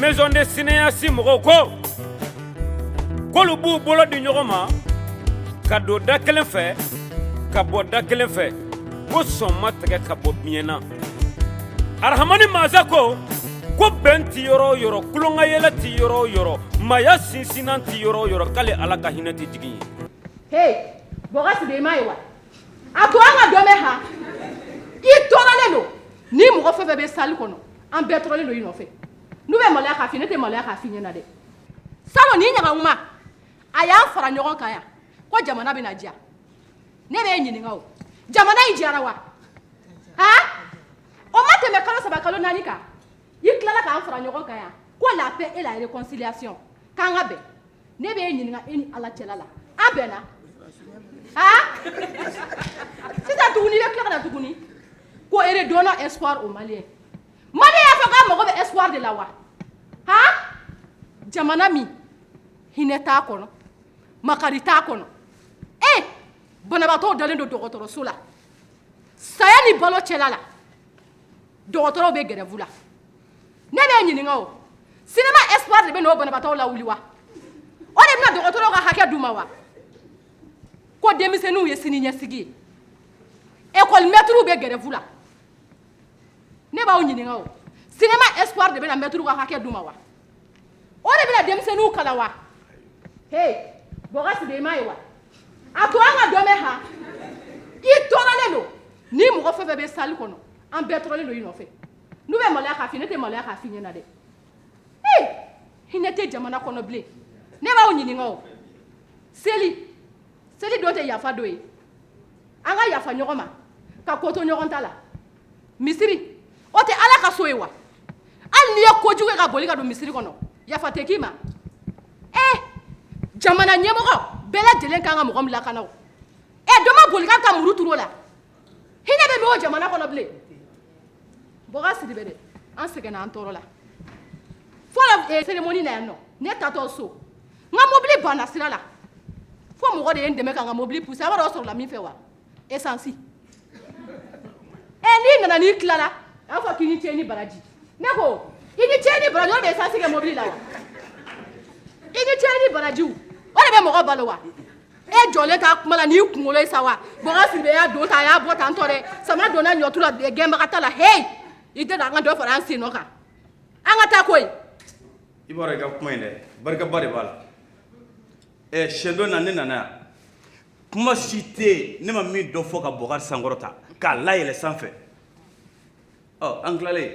maison de cinéaste mɔgɔw ko k'olu b'u bolo di ɲɔgɔn ma ka don da kelen fɛ ka bɔ da kelen fɛ ko sɔn ma tigɛ ka bɔ biɲɛ na arahamani mansa ko bɛn ti yɔrɔ o yɔrɔ kulonkayɛlɛ ti yɔrɔ o yɔrɔ maya sinsinan ti yɔrɔ o yɔrɔ k'ale ala ka hinɛ tɛ jigin ye. Hey, bɔgɔsi de ma ye wa a to an ka dɔ bɛ ha i tɔɔrɔlen don ni mɔgɔ fɛn fɛn bɛ sali kɔnɔ an bɛɛ tɔɔrɔlen don i nɔfɛ n'u bɛ maloya k'a f'i ne tɛ maloya k'a f'i ɲɛna dɛ salon ni ɲagamuma a y'an fara ɲɔgɔn kan yan ko jamana bɛna diya ne bɛ e ɲininka o jamana in diyara wa han o ma tɛmɛ kalo 3 kalo 4 kan i tilala k'an fara ɲɔgɔn kan yan ko la paix et la réconciliation k'an ka bɛn ne bɛ e ɲininka e ni ala cɛla la an bɛnna han sisan tuguni i bɛ tila ka na tuguni ko redonnons espoir aux Maliens Maliens y'a fɔ k'a mago bɛ espoir de la wa han jamana min hinɛ t'a kɔnɔ makari t'a kɔnɔ banabaatɔw dalen don dɔgɔtɔrɔso la saya ni balo cɛla la dɔgɔtɔrɔw bɛ gɛrɛvu la ne bɛ ɲininka o cinéma espoir de bɛ n'o banabaatɔw lawuli wa o de bɛna dɔgɔtɔrɔw ka hakɛ d'u ma wa ko denmisɛnninw ye sini ɲɛsigi ye école maîtres bɛ gɛrɛvu la ne b'aw ɲininka o cinéma espoir de bɛna maîtres ka hakɛ d'u ma wa o de bɛna denmisɛnninw kalan wa hey bɔgɔsi de i m'a ye wa a to an ka dɔ bɛ ha i tɔɔrɔlen don ni mɔgɔ fɛn fɛn bɛ sali kɔnɔ an bɛɛ tɔɔrɔlen don i nɔfɛ n'u bɛ maloya k'a f'i ne tɛ maloya k'a f'i ɲɛna dɛ hinɛ tɛ jamana kɔnɔ bilen ne b'aw ɲininka o seli don tɛ yafa don ye an ka yafa ɲɔgɔn ma ka ko to ɲɔgɔn ta la misiri o tɛ ala ka so ye wa hali n'i ye kojugu ye ka boli ka don misiri kɔnɔ yafa tɛ k'i ma jamana ɲɛmɔgɔ bɛɛ lajɛlen kan ka mɔgɔ min lakana o dɔ ma boli k'a ka muru turu o la hinɛ bɛ min o jamana kɔnɔ bilen bɔgɔ siribe dɛ an sɛgɛnna an tɔɔrɔ la fɔlɔ cérémonie na yan nɔ ne tatɔ so n ka mobili banna sira la fo mɔgɔ de ye n dɛmɛ ka n ka mobili pousser a b'a dɔn o sɔrɔla min fɛ wa essence n'i nana n'i tilala a b'a fɔ k'i ni ce ni baraji ne ko i ni ce ni baraji o de bɛ essence kɛ mobili la wa i ni ce ni barajiw o de bɛ mɔgɔ balo wa jɔlen t'a kuma la n'i kunkolo ye sa wa bɔgɔ siribe y'a don ta a y'a bɔ tan tɔ dɛ sama donna ɲɔtu la gɛnbaga ta la hey i tɛ an ka dɔ fara an sen nɔ kan an ka taa koyi i b'a dɔn i ka kuma in dɛ barikaba de b'a la siɲɛ dɔ na ne nana yan kuma si tɛ yen ne ma min dɔ fɔ ka Bɔkari sankɔrɔta k'a layɛlɛ sanfɛ an tilalen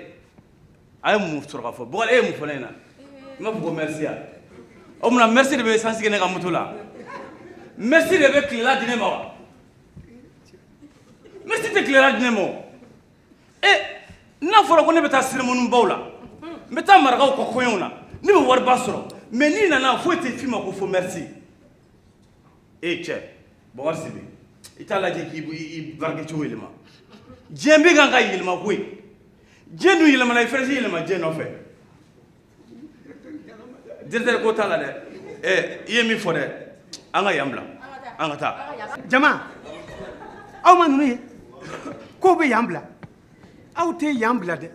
a ye mun sɔrɔ ka fɔ Bɔkari e ye mun fɔ ne ɲɛna i m'a fɔ ko merci ya o munna merci de bɛ essence kɛ ne ka moto la merci de bɛ tilela di ne ma wa merci tɛ tilela di ne ma o n'a fɔra ko ne bɛ taa cérémonie baw la n bɛ taa marakaw ka kɔɲɔw na ne bɛ wariba sɔrɔ mais n'i nana foyi tɛ f'i ma ko fo merci cɛ Bɔkari Sidibe i t'a lajɛ k'i barikɛ cogo yɛlɛma diɲɛ bɛ kan ka yɛlɛma koyi diɲɛ dun yɛlɛmana i fɛnɛ tɛ yɛlɛma diɲɛ nɔfɛ directeur ko t'a la dɛ i ye min fɔ dɛ an ka yan bila an ka taa jama aw ma ninnu ye k'o bɛ yan bila aw tɛ yan bila dɛ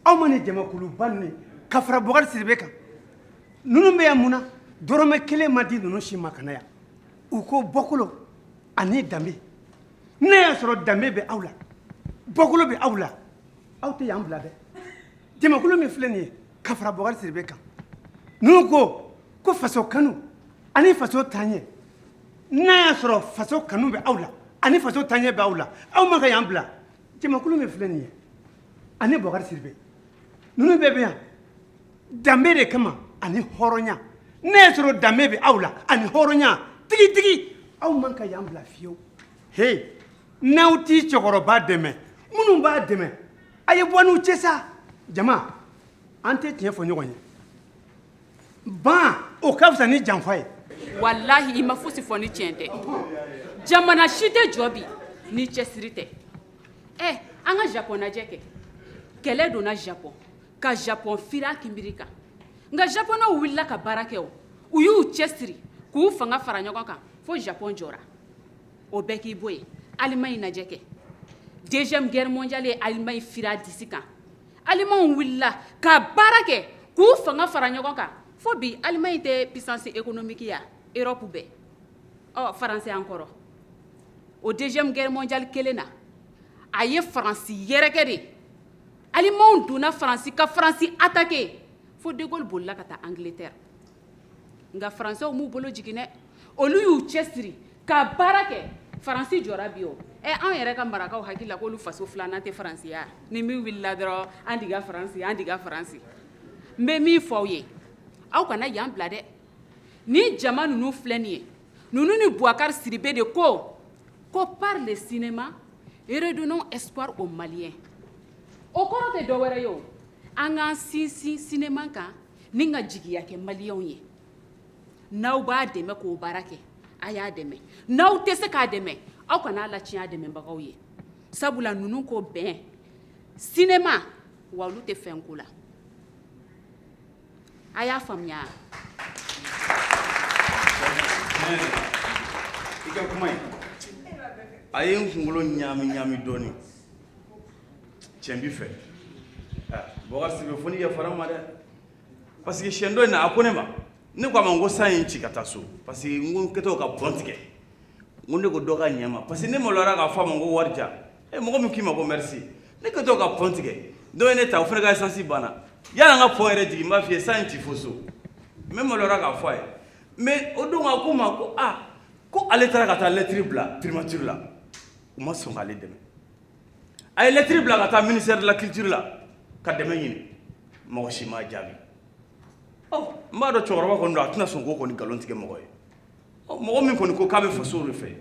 aw ma nin jamakuluba ninnu ye ka fara Bɔkari Sidibe kan ninnu bɛ yan mun na dɔrɔmɛ kelen ma di ninnu si ma ka na yan u ko bɔkolo ani danbe ne y'a sɔrɔ danbe bɛ aw la bɔkolo bɛ aw la aw tɛ yan bila dɛ jamakulu min filɛ nin ye ka fara Bɔkari Sidibe kan ninnu ko faso kanu ani faso taaɲɛ n'a y'a sɔrɔ faso kanu bɛ aw la ani faso taaɲɛ bɛ aw la aw ma ka yan bila jamakulu min filɛ nin ye ani Bɔkari Sidibe ninnu bɛɛ bɛ yan danbe de kama ani hɔrɔnya ne y'a sɔrɔ danbe bɛ aw la ani hɔrɔnya tigitigi aw man ka yan bila fiyewu he n'aw t'i cɛkɔrɔba dɛmɛ minnu b'a dɛmɛ a ye bɔ n'u cɛ sa jama an tɛ tiɲɛ fɔ ɲɔgɔn ye ban o ka fisa ni janfa ye wallahi i ma fosi fɔ ni tiɲɛ tɛ jamana si tɛ jɔ bi ni cɛsiri tɛ an ka Japon lajɛ kɛ kɛlɛ donna Japon ka Japon fira kinbiri kan nka Japonɛw wulila ka baara kɛ u y'u cɛsiri k'u fanga fara ɲɔgɔn kan fo Japon jɔra o bɛɛ k'i bɔ yen Allemagne lajɛ kɛ deuxième guerre mondiale ye Allemagne fira disi kan Allemagne wulila ka baara kɛ k'u k'u fanga fara ɲɔgɔn kan fo bi Allemagne tɛ puissance économique ya Europe bɛɛ France an kɔrɔ o deuxième guerre mondiale kelen na a ye France yɛrɛkɛ de Allemagne donna France ka France attaqué fo de Gaulle bolila ka taa Angleterre nga français m'u bolo jigin dɛ olu y'u cɛsiri ka baara kɛ France jɔra bi o an yɛrɛ ka marakaw hakili la k'olu faso filanan tɛ France ya ni min wulila dɔrɔn an diga France n bɛ min fɔ aw ye aw kana yan bila dɛ ni jama ninnu filɛ nin ye ninnu ni Boubacar Sidibé de ko par le cinéma redonnons espoir aux Maliens o kɔrɔ tɛ dɔwɛrɛ ye o an k'an sinsin cinéma kan ni ka jigiya kɛ Maliens ye n'aw b'a dɛmɛ k'o baara kɛ a y'a dɛmɛ n'aw tɛ se k'a dɛmɛ aw kana la tiɲɛ a dɛmɛbagaw ye sabula ninnu ko bɛn cinéma wa olu tɛ fɛn ko la a y'a faamuya i ka kuma in a ye n kunkolo ɲaami dɔɔni tiɲɛ bi fɛ Boubacar Sidibé fo n'i yafara n ma dɛ parce que siɲɛ dɔ in na a ko ne ma ne ko a ma n ko san ye n ci ka taa so parce que n ko n kɛtɔ ka bɔn tigɛ n ko ne ko dɔ ka ɲɛ ma parce que ne maloyara k'a fɔ a ma n ko wari diya mɔgɔ min k'i ma ko merci ne kɛtɔ ka bɔn tigɛ dɔ ye ne ta o fana ka essence banna yala n ka pɔn yɛrɛ jigin n b'a f'i ye san ye n ci fo so n bɛ maloyara k'a fɔ a ye mais o don a ko n ma ko ko ale taara ka taa lettre bila primature la u ma sɔn k'ale dɛmɛ a ye lettre bila ka taa ministère de la culture la ka dɛmɛ ɲini mɔgɔ si m'a jaabi n b'a dɔn cɛkɔrɔba kɔni don a tɛna sɔn k'o kɔni nkalon tigɛ mɔgɔ ye mɔgɔ min kɔni ko k'a bɛ faso de fɛ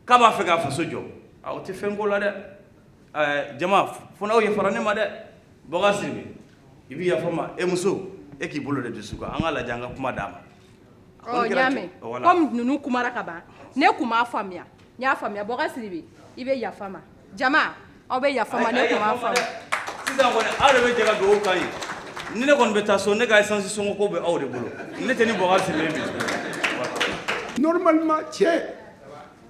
k'a b'a fɛ k'a faso jɔ o tɛ fɛn ko la dɛ jama fo n'aw yafara ne ma dɛ Boubacar Sidibé i bɛ yafa n ma muso e k'i bolo de dusu kan an ka lajɛ an ka kuma d'a ma n y'a mɛn comme ninnu kumara ka ban ne kun m'a faamuya n y'a faamuya Boubacar Sidibé i bɛ yafa n ma jama aw bɛ yafa n ma ne kun m'a faamuya sisan kɔni aw de bɛ jɛ ka dugawu k'an ye ni ne kɔni bɛ taa so ne ka essence sɔngɔ ko bɛ aw de bolo ne tɛ ni Boubacar Sidibé bi normalement cɛ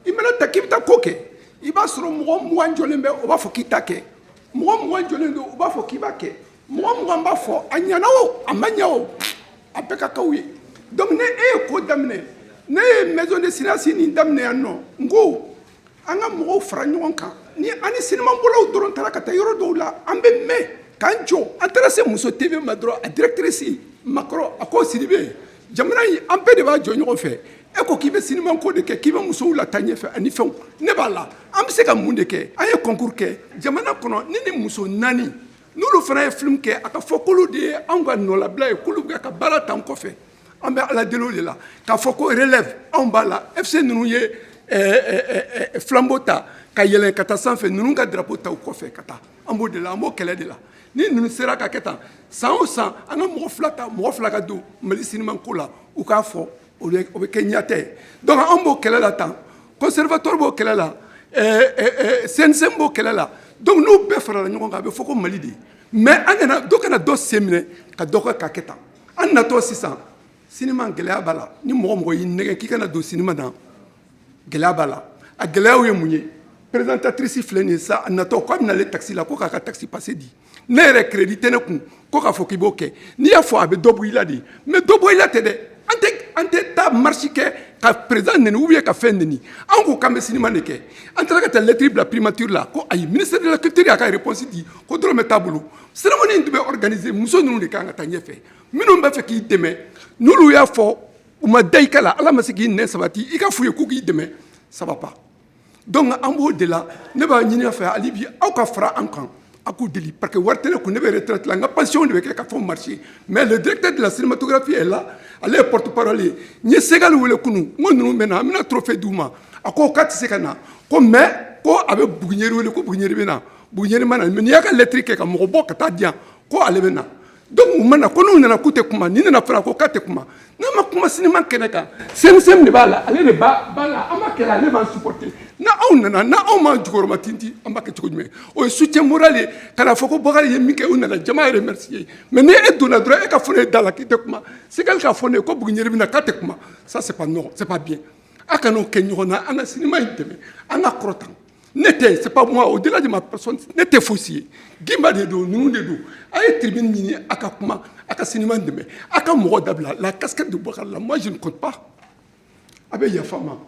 i mana ta k'i bɛ taa ko kɛ i b'a sɔrɔ mɔgɔ 20 jɔlen bɛ o b'a fɔ k'i ta kɛ mɔgɔ 20 jɔlen don o b'a fɔ k'i b'a kɛ mɔgɔ 20 b'a fɔ a ɲɛna o a ma ɲɛ o a bɛɛ ka k'aw ye donc ne e ye ko daminɛ ne ye maison de cinéma nin daminɛ yan nɔ n ko an ka mɔgɔw fara ɲɔgɔn kan ni an ni cinémabɔlaw dɔrɔn taara ka taa yɔrɔ dɔw la an bɛ mɛn k'an jɔ an taara se muso TV ma dɔrɔn a directrice Makɔrɔ a ko Sidibé jamana in an bɛɛ de b'a jɔ ɲɔgɔn fɛ e ko k'i bɛ cinéma ko de kɛ k'i bɛ musow lata ɲɛfɛ ani fɛnw ne b'a la an bɛ se ka mun de kɛ an ye concours kɛ jamana kɔnɔ ni muso 4 n'olu fana ye film kɛ a ka fɔ k'olu de ye anw ka nɔlabila ye k'olu bɛ ka baara ta an kɔfɛ an bɛ ala deli o de la k'a fɔ ko relève anw b'a la FC ninnu ye flambeau ta ka yɛlɛn ka taa sanfɛ ninnu ka drapeau ta u kɔfɛ ka taa an b'o de la an b'o kɛlɛ de la ni ninnu sera ka kɛ tan san o san an ka mɔgɔ fila ka don Mali cinéma ko la u k'a fɔ o bɛ kɛ ɲatɛ donc an b'o kɛlɛ la tan conservatoire b'o kɛlɛ la CNC b'o kɛlɛ la donc n'u bɛɛ farala ɲɔgɔn kan a bɛ fɔ ko Mali de mais an kana dɔ kana dɔ sen minɛ ka dɔ kɛ ka kɛ tan an natɔ sisan cinéma gɛlɛya b'a la ni mɔgɔ y'i nɛgɛ k'i kana don cinéma na gɛlɛya b'a la a gɛlɛyaw ye mun ye présentatrice filɛ nin ye sa a natɔ k'a bɛna ale taxi la ko k'a ka taxi passé di ne yɛrɛ crédit tɛ ne kun ko k'a fɔ k'i b'o kɛ n'i y'a fɔ a bɛ dɔ bɔ i la de mais dɔ bɔ i la tɛ dɛ an tɛ taa marche kɛ ka président neni ou bien ka fɛn neni an ko k'an bɛ cinéma de kɛ an taara ka taa lettre bila primature la ko ayi ministère de la culture y'a ka réponse di ko dɔrɔmɛ t'a bolo cérémonie in tun bɛ organiser muso ninnu de kan ka taa ɲɛfɛ minnu b'a fɛ k'i dɛmɛ n'olu y'a fɔ u ma da i ka la ala ma se k'i nɛ sabati i ka f'u ye k'u k'i dɛmɛ ça va pas donc an b'o de la ne b'a ɲini a fɛ hali bi aw ka fara an kan a k'u deli parce que wari tɛ ne kun ne bɛ retraite la n ka pension de bɛ kɛ ka fɛnw marché mais le directeur de la cinématographie est là ale ye porte parole ye n ye Segali wele kunu n ko ninnu bɛ na an bɛna trophée d'u ma a ko k'a tɛ se ka na ko mais ko a bɛ Buguɲɛri wele ko Buguɲɛri bɛ na Buguɲɛri ma na mais n'i y'a ka lettre kɛ ka mɔgɔ bɔ ka taa di yan ko ale bɛ na donc u ma na ko n'u nana k'u tɛ kuma ni nana fara ko k'a tɛ kuma n'a ma kuma cinéma kɛnɛ kan CNCM de b'a la ale de b'a la an b'a kɛlɛ ale b'an supporter n'aw nana n'aw ma jukɔrɔma tinti an b'a kɛ cogo jumɛn o ye soutien moral ye kana fɔ ko Boubacar ye min kɛ u nana jama ye remercier mais ni e donna dɔrɔn e ka fɔ ne da la k'i tɛ kuma Segali ka fɔ ne ye ko Buguɲɛri bɛ na k'a tɛ kuma ça c'est pas non c'est pas bien a kan'o kɛ ɲɔgɔn na an ka cinéma in dɛmɛ an ka kɔrɔtan c'est pas moi, au-delà de ma personne, n'était faussier. Gimba de dos, nous de dos. Aïe, tribune mini, akakuma, akasinima deme, akamoro dabla, la casquette de Bouakar, moi je ne compte pas. Avec Yafama,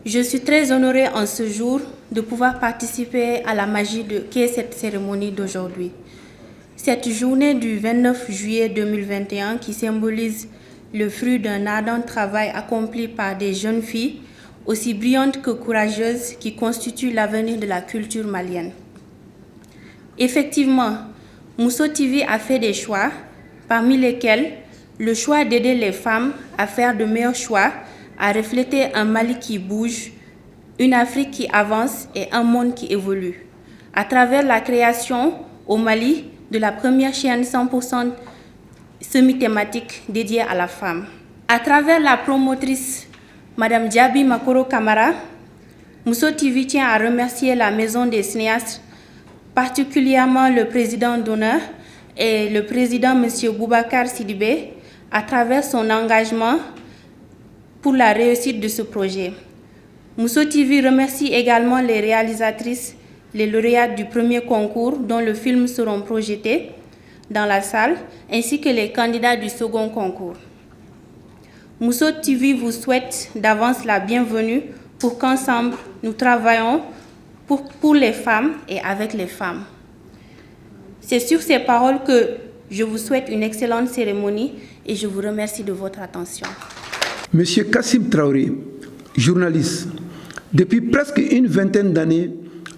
je suis très honorée en ce jour de pouvoir participer à la magie qu'est cette cérémonie d'aujourd'hui. Cette journée du 29 juillet 2021 qui symbolise le fruit d'un ardent travail accompli par des jeunes filles aussi brillantes que courageuses qui constituent l'avenir de la culture malienne. Effectivement, Mousso TV a fait des choix, parmi lesquels le choix d'aider les femmes à faire de meilleurs choix, à refléter un Mali qui bouge, une Afrique qui avance et un monde qui évolue. À travers la création au Mali de la première chaîne 100% semi-thématique dédiée à la femme. À travers la promotrice Madame Djaby Makoro Camara, Mousso TV tient à remercier la Maison des cinéastes, particulièrement le président d'honneur et le président M. Boubacar Sidibé, à travers son engagement pour la réussite de ce projet. Mousso TV remercie également les réalisatrices, les lauréates du premier concours dont le film seront projetés dans la salle, ainsi que les candidats du second concours. Mousso TV vous souhaite d'avance la bienvenue pour qu'ensemble nous travaillons pour les femmes et avec les femmes. C'est sur ces paroles que je vous souhaite une excellente cérémonie et je vous remercie de votre attention. Monsieur Kassim Traoré, journaliste, depuis presque une vingtaine d'années,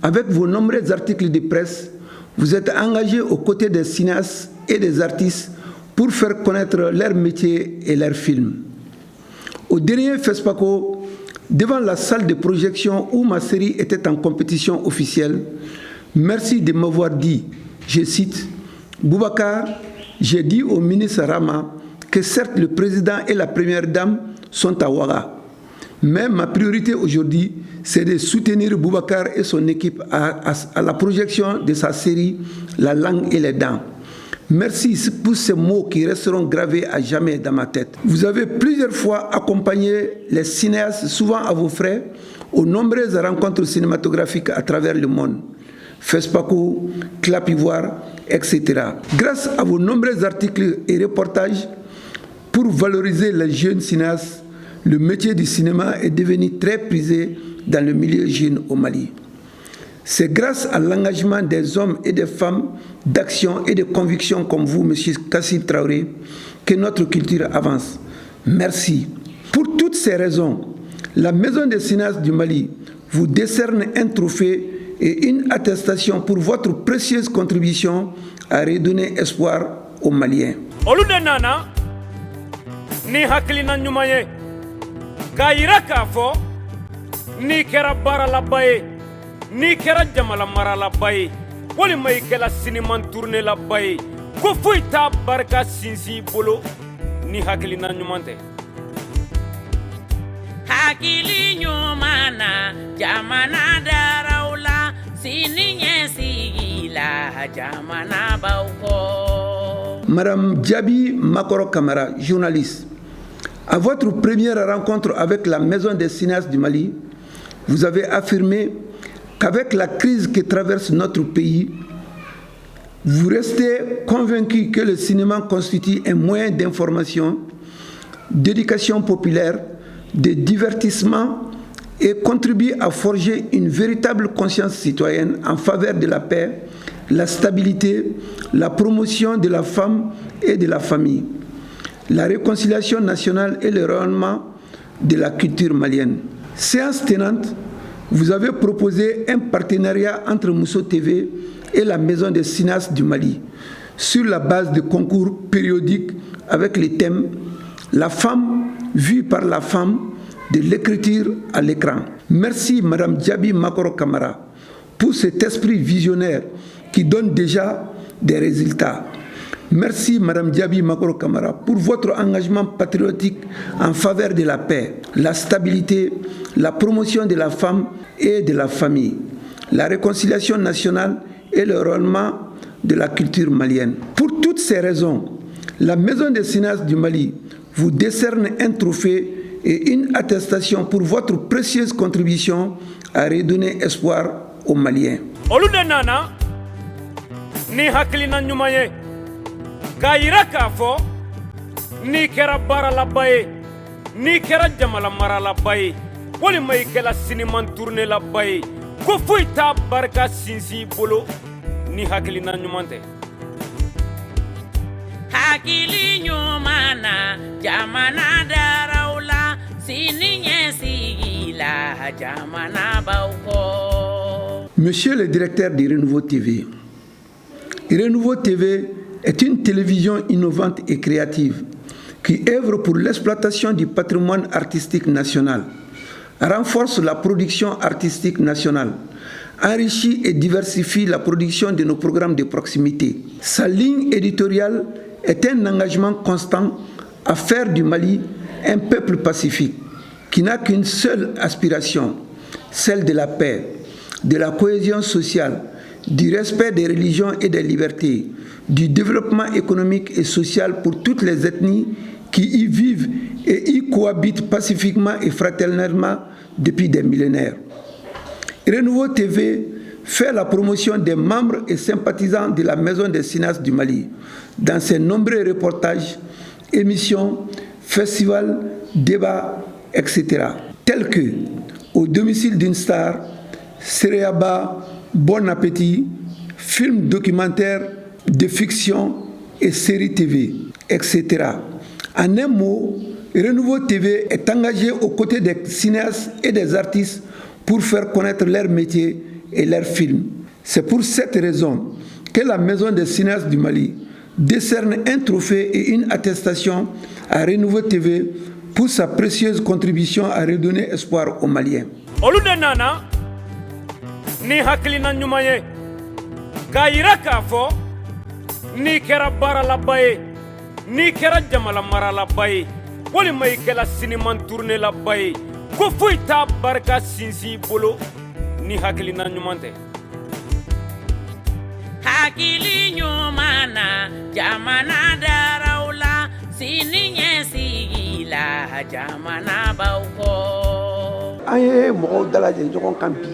avec vos nombreux articles de presse, vous êtes engagé aux côtés des cinéastes et des artistes pour faire connaître leur métier et leurs films. Au dernier FESPACO, devant la salle de projection où ma série était en compétition officielle, merci de m'avoir dit, je cite, Boubacar, j'ai dit au ministre Rama que certes le président et la première dame sont à Ouaga, mais ma priorité aujourd'hui, c'est de soutenir Boubacar et son équipe à la projection de sa série La langue et les dents. Merci pour ces mots qui resteront gravés à jamais dans ma tête. Vous avez plusieurs fois accompagné les cinéastes, souvent à vos frais, aux nombreuses rencontres cinématographiques à travers le monde. FESPACO, Clap Ivoire, etc. Grâce à vos nombreux articles et reportages, pour valoriser les jeunes cinéastes, le métier du cinéma est devenu très prisé dans le milieu jeune au Mali. C'est grâce à l'engagement des hommes et des femmes d'action et de conviction comme vous, M. Kassim Traoré, que notre culture avance. Merci. Pour toutes ces raisons, la Maison des cinéastes du Mali vous décerne un trophée et une attestation pour votre précieuse contribution à redonner espoir aux Maliens. Ni hakilina ɲuman ye k'a yira k'a fɔ n'i kɛra baaralaba ye n'i kɛra jamanamaralaba ye walima i kɛra siniman turunelaba ye ko foyi t'a barika sinsin I bolo ni hakilina ɲuman tɛ. Hakili ɲuman na jamana daraw la sini ɲɛsigi la jamana baw kɔ. Madame Djaby Makoro Camara, journaliste, à votre première rencontre avec la Maison des cinéastes du Mali, vous avez affirmé qu'avec la crise que traverse notre pays, vous restez convaincu que le cinéma constitue un moyen d'information, d'éducation populaire, de divertissement et contribue à forger une véritable conscience citoyenne en faveur de la paix, la stabilité, la promotion de la femme et de la famille, la réconciliation nationale et le rayonnement de la culture malienne. Séance tenante, vous avez proposé un partenariat entre Mousso TV et la Maison des cinéastes du Mali sur la base de concours périodiques avec les thèmes « La femme vue par la femme, de l'écriture à l'écran ». Merci Madame Djaby Makoro Camara pour cet esprit visionnaire qui donne déjà des résultats. Merci Madame Djaby Makoro Camara pour votre engagement patriotique en faveur de la paix, la stabilité, la promotion de la femme et de la famille, la réconciliation nationale et le rayonnement de la culture malienne. Pour toutes ces raisons, la Maison des cinéastes du Mali vous décerne un trophée et une attestation pour votre précieuse contribution à redonner espoir aux Maliens. Olude nana ni hakilina ɲuman ye k'a yira k'a fɔ n'i kɛra baaralaba ye n'i kɛra jamana maralaba ye walima i kɛra siniman turnelaba ye ko foyi t'a barika sinsin i bolo ni hakilina ɲuman tɛ. hakili ɲuman na jamana daraw la sini ɲɛsigi la jamana b'aw kɔ. Monsieur le directeur de Renouveau TV, Renouveau TV est une télévision innovante et créative qui œuvre pour l'exploitation du patrimoine artistique national, renforce la production artistique nationale, enrichit et diversifie la production de nos programmes de proximité. Sa ligne éditoriale est un engagement constant à faire du Mali un peuple pacifique qui n'a qu'une seule aspiration, celle de la paix, de la cohésion sociale, du respect des religions et des libertés, du développement économique et social pour toutes les ethnies qui y vivent et y cohabitent pacifiquement et fraternellement depuis des millénaires. Renouveau TV fait la promotion des membres et sympathisants de la Maison des cinéastes du Mali dans ses nombreux reportages, émissions, festivals, débats, etc. Tels que Au domicile d'une star, Sereaba, Bon appétit, films documentaires de fiction et séries TV, etc. En un mot, Renouveau TV est engagé aux côtés des cinéastes et des artistes pour faire connaître leur métier et leurs films. C'est pour cette raison que la Maison des cinéastes du Mali décerne un trophée et une attestation à Renouveau TV pour sa précieuse contribution à redonner espoir aux Maliens. Ni hakilina ɲuman ye k'a yira k'a fɔ n'i kɛra baaralaba ye n'i kɛra jamana maralaba ye walima i kɛra siniman turnelaba ye ko foyi t'a barika sinsin i bolo ni hakilina ɲuman tɛ. hakili ɲuman na jamana daraw la sini ɲɛsigi la jamana b'aw kɔ. An ye mɔgɔw dalajɛ ɲɔgɔn kan bi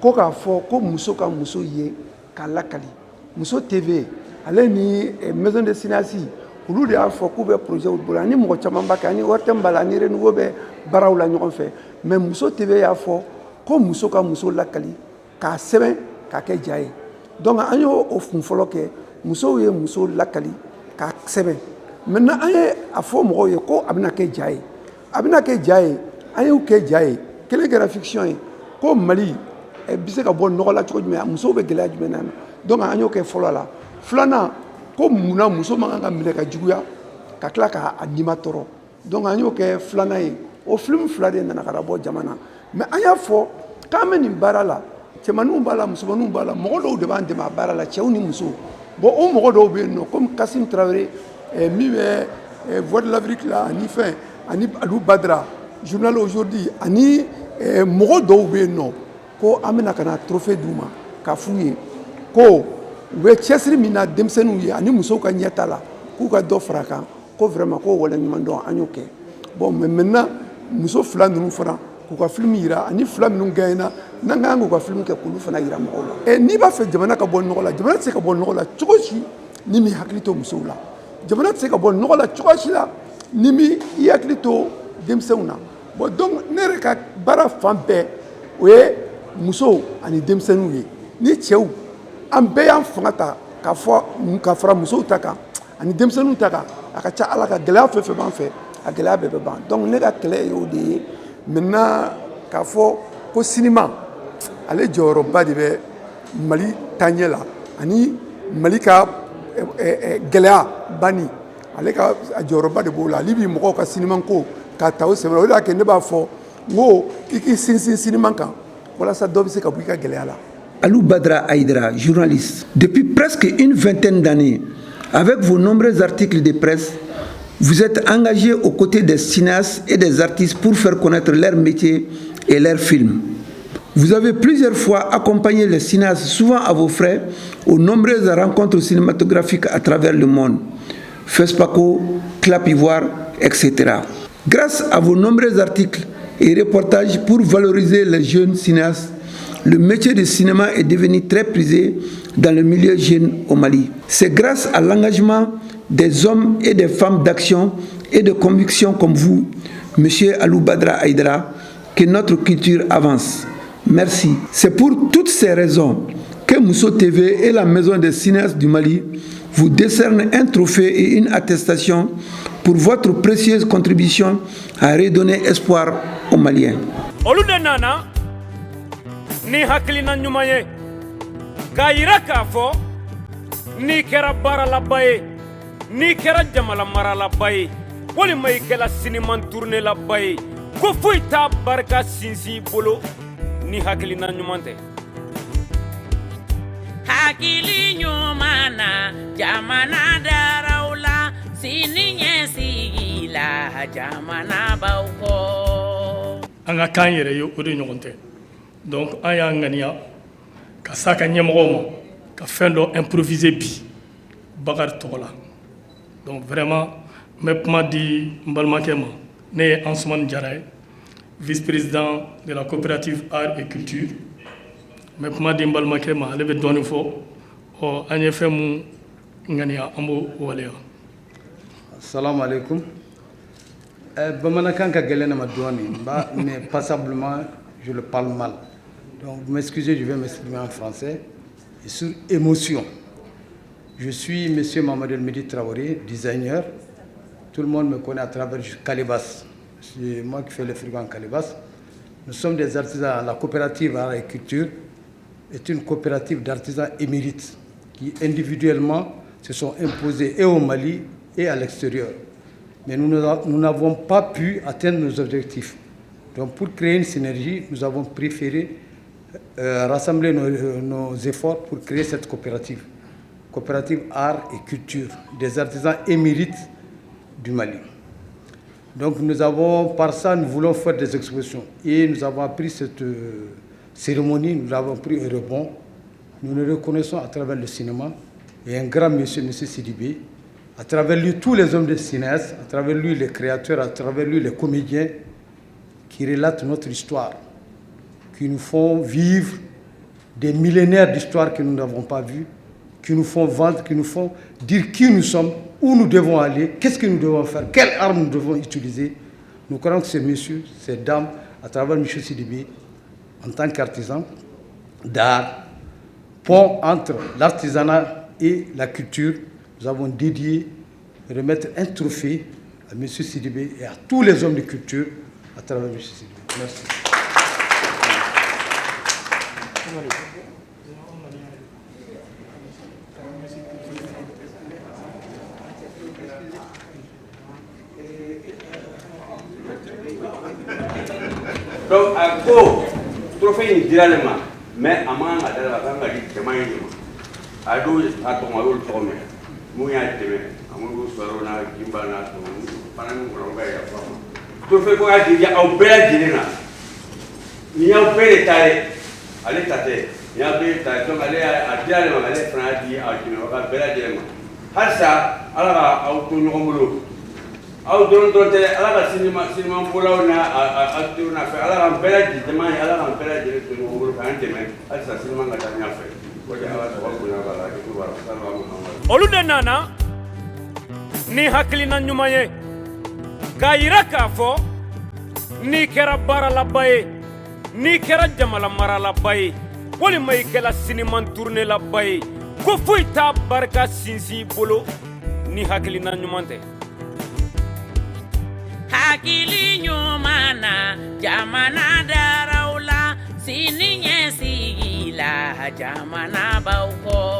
ko k'a fɔ ko muso ka muso ye k'a lakali. Muso TV ale ni Maison de cinéastes olu de y'a fɔ k'u bɛ projet bolo ani mɔgɔ caman b'a kɛ ani Wartem b'a la ani Renouveau bɛ baaraw la ɲɔgɔn fɛ mais Muso TV y'a fɔ ko muso ka muso lakali k'a sɛbɛn k'a kɛ ja ye. Donc an y'o kun fɔlɔ kɛ musow ye muso lakali k'a sɛbɛn. Maintenant an ye a fɔ mɔgɔw ye ko a bɛna kɛ ja ye. A bɛna kɛ ja ye an y'o kɛ ja ye kelen kɛra fiction ye ko Mali bɛ se ka bɔ nɔgɔ la cogo jumɛn musow bɛ gɛlɛya jumɛn na donc an y'o kɛ fɔlɔ la. Filanan ko munna muso man kan ka minɛ ka juguya ka tila k'a nima tɔɔrɔ donc an y'o kɛ filanan ye o film fila de nana ka na bɔ jamana mais an y'a fɔ k'an bɛ nin baara la cɛmaninw b'a la musomaninw b'a la mɔgɔ dɔw de b'an dɛmɛ a baara la cɛw ni musow bon o mɔgɔ dɔw bɛ yen nɔ comme Kassim Traoré min bɛ Voix de l'Afrique la ani fɛn ani Alou Badara journal aujourd'hui ani mɔgɔ dɔw bɛ yen nɔ ko an bɛna ka na trophée d'u ma k'a f'u ye ko u bɛ cɛsiri min na denmisɛnninw ye ani musow ka ɲɛta la k'u ka dɔ fara a kan ko vraiment ko waleɲuman dɔn an y'o kɛ bon mais maintenant muso fila ninnu fana k'u ka film yira ani fila minnu gagnéna n'an ka kan k'u ka film kɛ k'olu fana yira mɔgɔw la n'i b'a fɛ jamana ka bɔ nɔgɔ la jamana tɛ se ka bɔ nɔgɔ la cogo si ni min hakili to musow la jamana tɛ se ka bɔ nɔgɔ la cogo si la ni min i hakili to denmisɛnw na bon donc ne yɛrɛ ka baara fan bɛɛ o ye musow ani denmisɛnninw ye ni cɛw an bɛɛ y'an fanga ta ka fara musow ta kan ani denmisɛnninw ta kan a ka ca ala ka gɛlɛya fɛn fɛn b'an fɛ a gɛlɛya bɛɛ bɛ ban donc ne ka kɛlɛ ye o de ye maintenant k'a fɔ ko sinima ale jɔyɔrɔba de bɛ Mali taaɲɛ la ani Mali ka gɛlɛya banni ale ka jɔyɔrɔba de b'o la ale bi mɔgɔw ka sinima ko k'a ta o sɛbɛn o de y'a kɛ ne b'a fɔ n ko i k'i sinsin sinima kan walasa dɔ bɛ se ka bɔ i ka gɛlɛya la. Alou Badara Aïdara, journaliste. Depuis presque une vingtaine d'années, avec vos nombreux articles de presse, vous êtes engagé aux côtés des cinéastes et des artistes pour faire connaître leur métier et leurs films. Vous avez plusieurs fois accompagné les cinéastes, souvent à vos frais, aux nombreuses rencontres cinématographiques à travers le monde. FESPACO, Clap Ivoire, etc. Grâce à vos nombreux articles et reportages pour valoriser les jeunes cinéastes, le métier de cinéma est devenu très prisé dans le milieu jeune au Mali. C'est grâce à l'engagement des hommes et des femmes d'action et de conviction comme vous, M. Alou Badra Aïdara, que notre culture avance. Merci. C'est pour toutes ces raisons que Mousso TV et la Maison des cinéastes du Mali vous décernent un trophée et une attestation pour votre précieuse contribution à redonner espoir aux Maliens. Ni hakilina ɲuman ye k'a yira k'a fɔ n'i kɛra baaralaba ye n'i kɛra jamanamaralaba ye walima i kɛra siniman turunelaba ye ko foyi t'a barika sinsin i bolo ni hakilina ɲuman tɛ. Hakili ɲuman na jamana daraw la sini ɲɛsigi la jamana baw kɔ. An ka kan yɛrɛ ye o de ɲɔgɔn tɛ. Donc an y'a ŋaniya ka s'a ka ɲɛmɔgɔw ma ka fɛn dɔ improviser bi Bakari tɔgɔ la. Donc vraiment n bɛ kuma di n balimakɛ ma ne ye Ansumani Jara ye vice-président de la coopérative art et culture. N bɛ kuma di n balimakɛ ma ale bɛ dɔɔni fɔ an ye fɛn mun ŋaniya an b'o waleya. Assalamu alaikum. Bamanankan ka gɛlɛn ne ma dɔɔni mais passablement je le parle mal. Donc, vous m'excusez, je vais m'exprimer en français. Et sur émotion. Je suis M. Mamadou Midi Traoré, designer. Tout le monde me connaît à travers Calibas. C'est moi qui fais le frigo en Calibas. Nous sommes des artisans. La coopérative Art et Culture est une coopérative d'artisans émérites qui individuellement se sont imposés et au Mali et à l'extérieur. Mais nous n'avons pas pu atteindre nos objectifs. Donc pour créer une synergie, nous avons préféré rassembler nos efforts pour créer cette coopérative. Coopérative Art et Culture, des artisans émérites du Mali. Donc par ça, nous voulons faire des expositions. Et nous avons appris cette cérémonie, nous avons pris un rebond. Nous le reconnaissons à travers le cinéma. Et un grand monsieur, M. Sidibé, à travers lui, tous les hommes de cinéastes, à travers lui, les créateurs, à travers lui, les comédiens, qui relatent notre histoire, qui nous font vivre des millénaires d'histoire que nous n'avons pas vues, qui nous font vendre, qui nous font dire qui nous sommes, où nous devons aller, qu'est-ce que nous devons faire, quelles armes nous devons utiliser. Nous croyons que ces messieurs, ces dames, à travers M. Sidibé, en tant qu'artisan d'art, pont entre l'artisanat et la culture, nous avons dédié, remettre un trophée à M. Sidibé et à tous les hommes de culture à travers M. Sidibé. Merci. Donc, à quoi trophée indirectement, mais à moi, à la fin, je vais dire à deux, à ton rôle, Mouya Teme, à mon Sarona, Kimbana, Panamuranga, trophée qu'on a dit à Opéra Dina. Il y a un peu de taille, allez tâter, il y a un peu de taille, donc allez à Dialema, allez Franadi, à Kinoka, Bella Dialema. Hassa, à la Autonomolo. Autonomolo, à la cinéma Polauna, à Tuna, à la Bella Dialema, à la Bella Dialema, à la cinéma Gatania. Olu de nana ni hakilina ɲuman ye k'a yira k'a fɔ n'i kɛra baaralaba ye n'i kɛra jamanamaralaba ye walima i kɛra siniman turunelaba ye ko foyi t'a barika sinsin i bolo ni hakilina ɲuman tɛ. Hakili ɲuman na jamana daraw la sini ɲɛsigi la jamana baw kɔ.